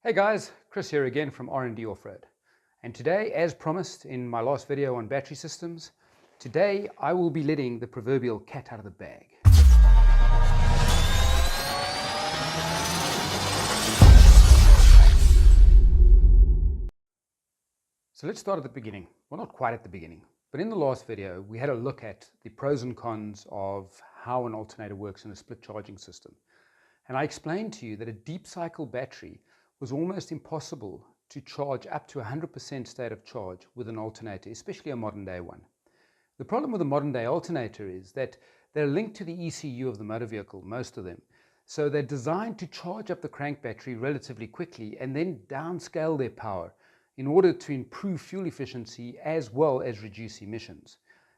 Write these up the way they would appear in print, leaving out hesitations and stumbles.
Hey guys, Chris here again from R&D Offroad. And today, as promised in my last video on battery systems, today I will be letting the proverbial cat out of the bag. So let's start at the beginning. Well, not quite at the beginning, but in the last video we had a look at the pros and cons of how an alternator works in a split charging system. And I explained to you that a deep cycle battery was almost impossible to charge up to 100% state of charge with an alternator, especially a modern day one. The problem with a modern day alternator is that they're linked to the ECU of the motor vehicle, most of them. So they're designed to charge up the crank battery relatively quickly and then downscale their power in order to improve fuel efficiency as well as reduce emissions.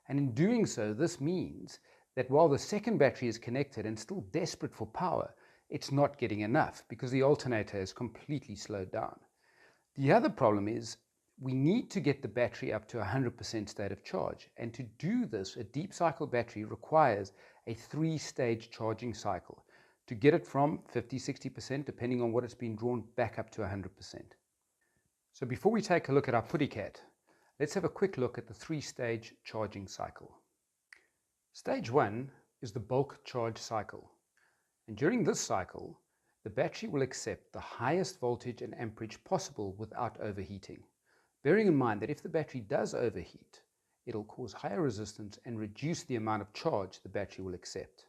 And in doing so, this means that while the second battery is connected and still desperate for power, it's not getting enough because the alternator is completely slowed down. The other problem is we need to get the battery up to 100% state of charge. And to do this, a deep cycle battery requires a 3-stage charging cycle to get it from 50-60%, depending on what it's been drawn, back up to 100%. So before we take a look at our putty cat, let's have a quick look at the 3-stage charging cycle. Stage 1 is the bulk charge cycle. And during this cycle, the battery will accept the highest voltage and amperage possible without overheating. Bearing in mind that if the battery does overheat, it'll cause higher resistance and reduce the amount of charge the battery will accept.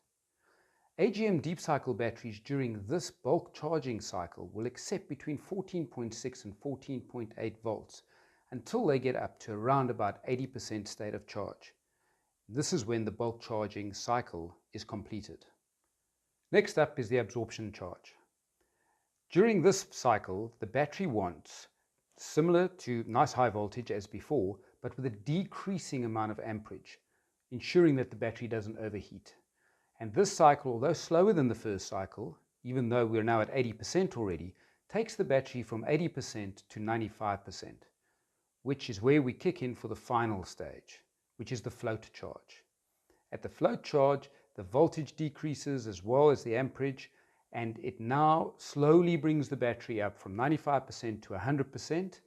AGM deep cycle batteries during this bulk charging cycle will accept between 14.6 and 14.8 volts until they get up to around about 80% state of charge. This is when the bulk charging cycle is completed. Next up is the absorption charge. During this cycle, the battery wants similar to nice high voltage as before, but with a decreasing amount of amperage, ensuring that the battery doesn't overheat. And this cycle, although slower than the first cycle, even though we're now at 80% already, takes the battery from 80% to 95%, which is where we kick in for the final stage, which is the float charge. At the float charge, the voltage decreases as well as the amperage, and it now slowly brings the battery up from 95% to 100%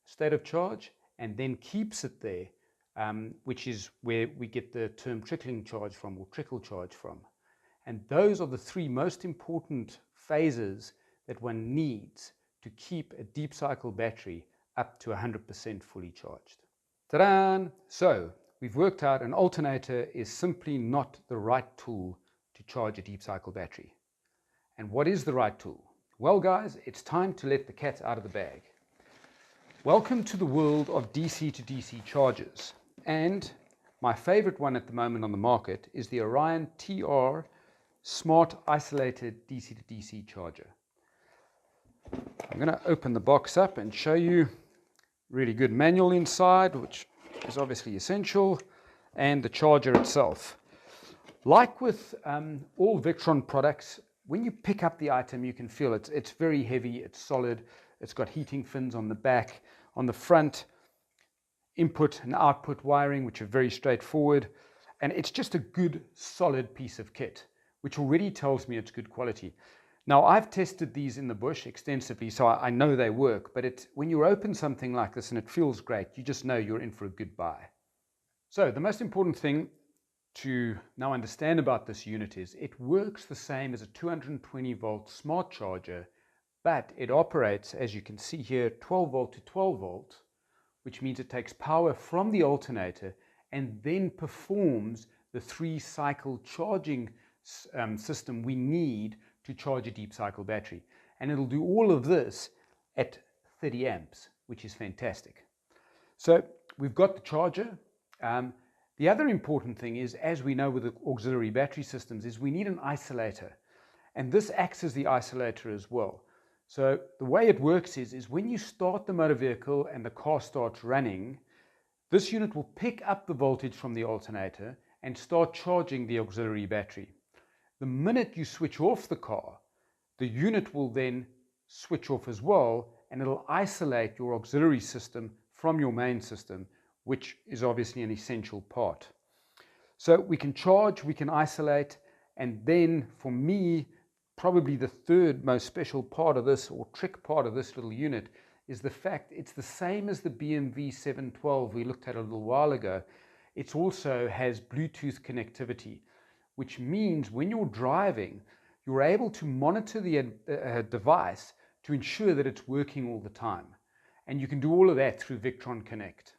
state of charge, and then keeps it there, which is where we get the term trickling charge from, or trickle charge from. And those are the 3 most important phases that one needs to keep a deep cycle battery up to 100% fully charged. Ta-da! So we've worked out an alternator is simply not the right tool to charge a deep cycle battery. And what is the right tool? Well guys, it's time to let the cat out of the bag. Welcome to the world of DC to DC chargers. And my favorite one at the moment on the market is the Orion TR Smart Isolated DC to DC Charger. I'm going to open the box up and show you really good manual inside, which is obviously essential, and the charger itself. Like with all Victron products, when you pick up the item, you can feel it's very heavy, it's solid, it's got heating fins on the back, on the front, input and output wiring, which are very straightforward, and it's just a good solid piece of kit, which already tells me it's good quality. Now I've tested these in the bush extensively, so I know they work, but when you open something like this and it feels great, you just know you're in for a good buy. So the most important thing to now understand about this unit is it works the same as a 220 volt smart charger, but it operates, as you can see here, 12 volt to 12 volt, which means it takes power from the alternator and then performs the 3-cycle charging system we need to charge a deep cycle battery. And it'll do all of this at 30 amps, which is fantastic. So we've got the charger. The other important thing is, as we know with the auxiliary battery systems, is we need an isolator. And this acts as the isolator as well. So the way it works is when you start the motor vehicle and the car starts running, this unit will pick up the voltage from the alternator and start charging the auxiliary battery. The minute you switch off the car, the unit will then switch off as well, and it'll isolate your auxiliary system from your main system, which is obviously an essential part. So we can charge, we can isolate, and then for me, probably the third most special part of this, or trick part of this little unit, is the fact it's the same as the BMW 712 we looked at a little while ago. It also has Bluetooth connectivity, which means when you're driving, you're able to monitor the device to ensure that it's working all the time. And you can do all of that through Victron Connect.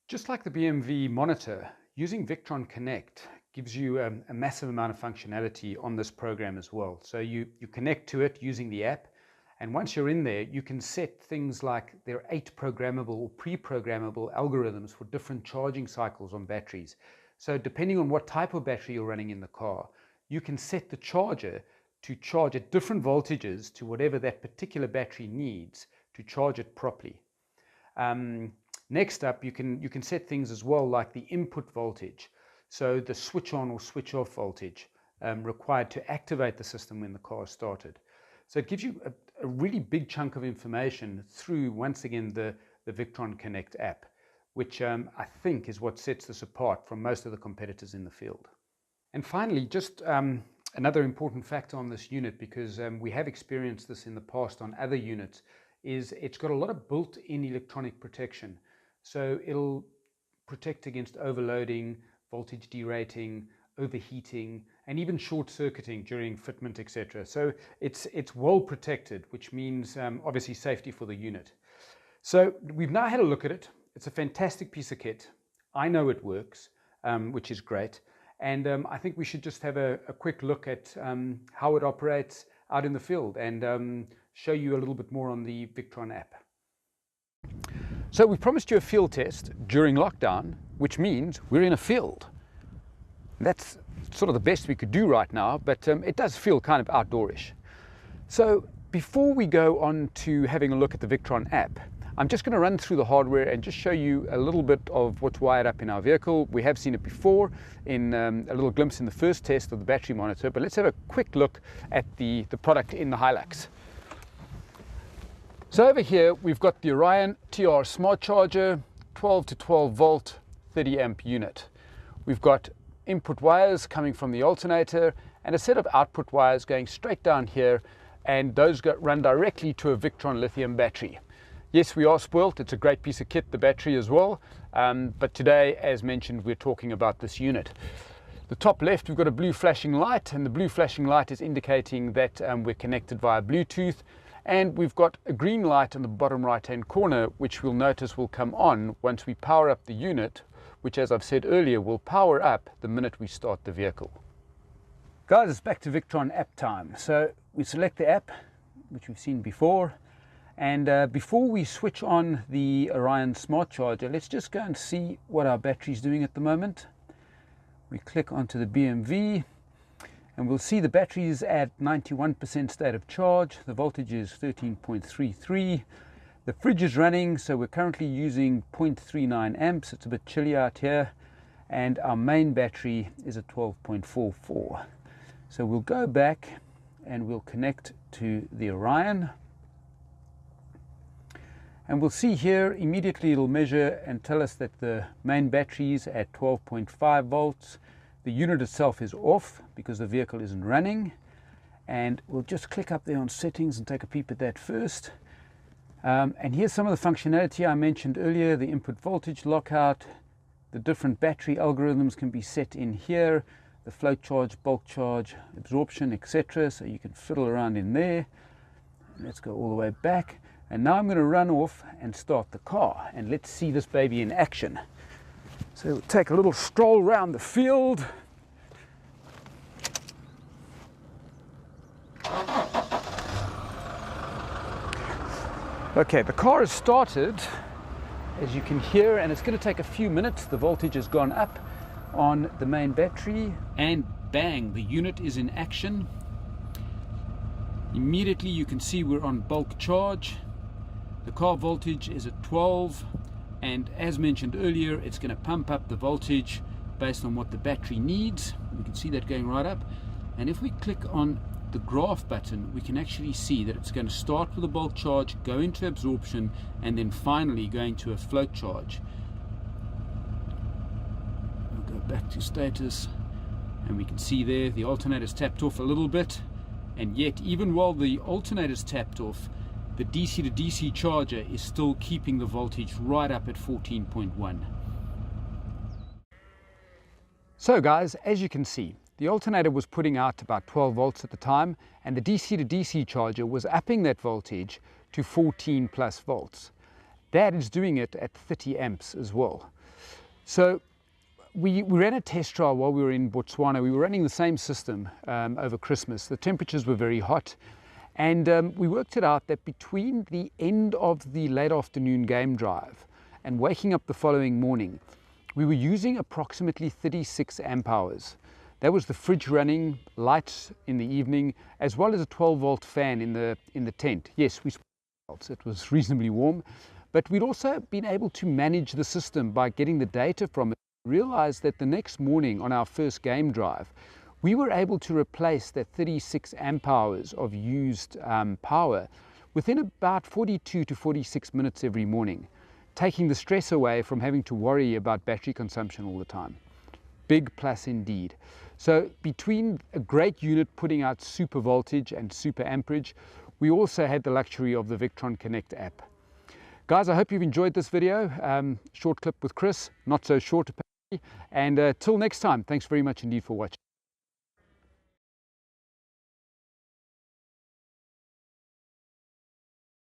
Just like the BMW monitor, using Victron Connect gives you a massive amount of functionality on this program as well. So you connect to it using the app, and once you're in there, you can set things like there are 8 programmable or pre-programmable algorithms for different charging cycles on batteries. So depending on what type of battery you're running in the car, you can set the charger to charge at different voltages to whatever that particular battery needs to charge it properly. Next up, you can set things as well like the input voltage. So the switch on or switch off voltage required to activate the system when the car is started. So it gives you a really big chunk of information through, once again, the Victron Connect app, which I think is what sets this apart from most of the competitors in the field. And finally, just another important factor on this unit, because we have experienced this in the past on other units, is it's got a lot of built-in electronic protection. So it'll protect against overloading, voltage derating, overheating, and even short-circuiting during fitment, etc. So it's well protected, which means obviously safety for the unit. So we've now had a look at it. It's a fantastic piece of kit. I know it works, which is great. And I think we should just have a quick look at how it operates out in the field and show you a little bit more on the Victron app. So we promised you a field test during lockdown, which means we're in a field. That's sort of the best we could do right now, but it does feel kind of outdoorish. So before we go on to having a look at the Victron app, I'm just going to run through the hardware and just show you a little bit of what's wired up in our vehicle. We have seen it before in a little glimpse in the first test of the battery monitor, but let's have a quick look at the product in the Hilux. So over here we've got the Orion TR Smart Charger, 12 to 12 volt, 30 amp unit. We've got input wires coming from the alternator and a set of output wires going straight down here, and those run directly to a Victron lithium battery. Yes, we are spoilt. It's a great piece of kit, the battery as well. But today, as mentioned, we're talking about this unit. The top left, we've got a blue flashing light, and the blue flashing light is indicating that we're connected via Bluetooth. And we've got a green light in the bottom right-hand corner, which we'll notice will come on once we power up the unit, which, as I've said earlier, will power up the minute we start the vehicle. Guys, it's back to Victron app time. So we select the app, which we've seen before. And before we switch on the Orion Smart Charger, let's just go and see what our battery is doing at the moment. We click onto the BMW and we'll see the battery is at 91% state of charge. The voltage is 13.33. The fridge is running, so we're currently using 0.39 amps. It's a bit chilly out here. And our main battery is at 12.44. So we'll go back and we'll connect to the Orion. And we'll see here immediately it'll measure and tell us that the main battery is at 12.5 volts. The unit itself is off because the vehicle isn't running. And we'll just click up there on settings and take a peep at that first. And here's some of the functionality I mentioned earlier, the input voltage lockout. The different battery algorithms can be set in here, the float charge, bulk charge, absorption, etc. So you can fiddle around in there. Let's go all the way back. And now I'm going to run off and start the car, and let's see this baby in action. So we'll take a little stroll around the field. Okay, the car has started, as you can hear, and it's going to take a few minutes. The voltage has gone up on the main battery, and bang, the unit is in action. Immediately you can see we're on bulk charge. The car voltage is at 12, and as mentioned earlier, it's going to pump up the voltage based on what the battery needs. We can see that going right up. And if we click on the graph button, we can actually see that it's going to start with a bulk charge, go into absorption, and then finally going to a float charge. We'll go back to status, and we can see there the alternator's tapped off a little bit. And yet, even while the alternator's tapped off, the DC to DC charger is still keeping the voltage right up at 14.1. So guys, as you can see, the alternator was putting out about 12 volts at the time, and the DC to DC charger was upping that voltage to 14 plus volts. That is doing it at 30 amps as well. So we ran a test trial while we were in Botswana. We were running the same system over Christmas. The temperatures were very hot, and we worked it out that between the end of the late afternoon game drive and waking up the following morning, we were using approximately 36 amp hours. That was the fridge running, lights in the evening, as well as a 12-volt fan in the tent. Yes, it was reasonably warm, but we'd also been able to manage the system by getting the data from it. Realized that the next morning on our first game drive, we were able to replace that 36 amp hours of used power within about 42 to 46 minutes every morning, taking the stress away from having to worry about battery consumption all the time. Big plus indeed. So between a great unit putting out super voltage and super amperage, we also had the luxury of the Victron Connect app. Guys, I hope you've enjoyed this video. Short clip with Chris, not so short apparently. And till next time, thanks very much indeed for watching.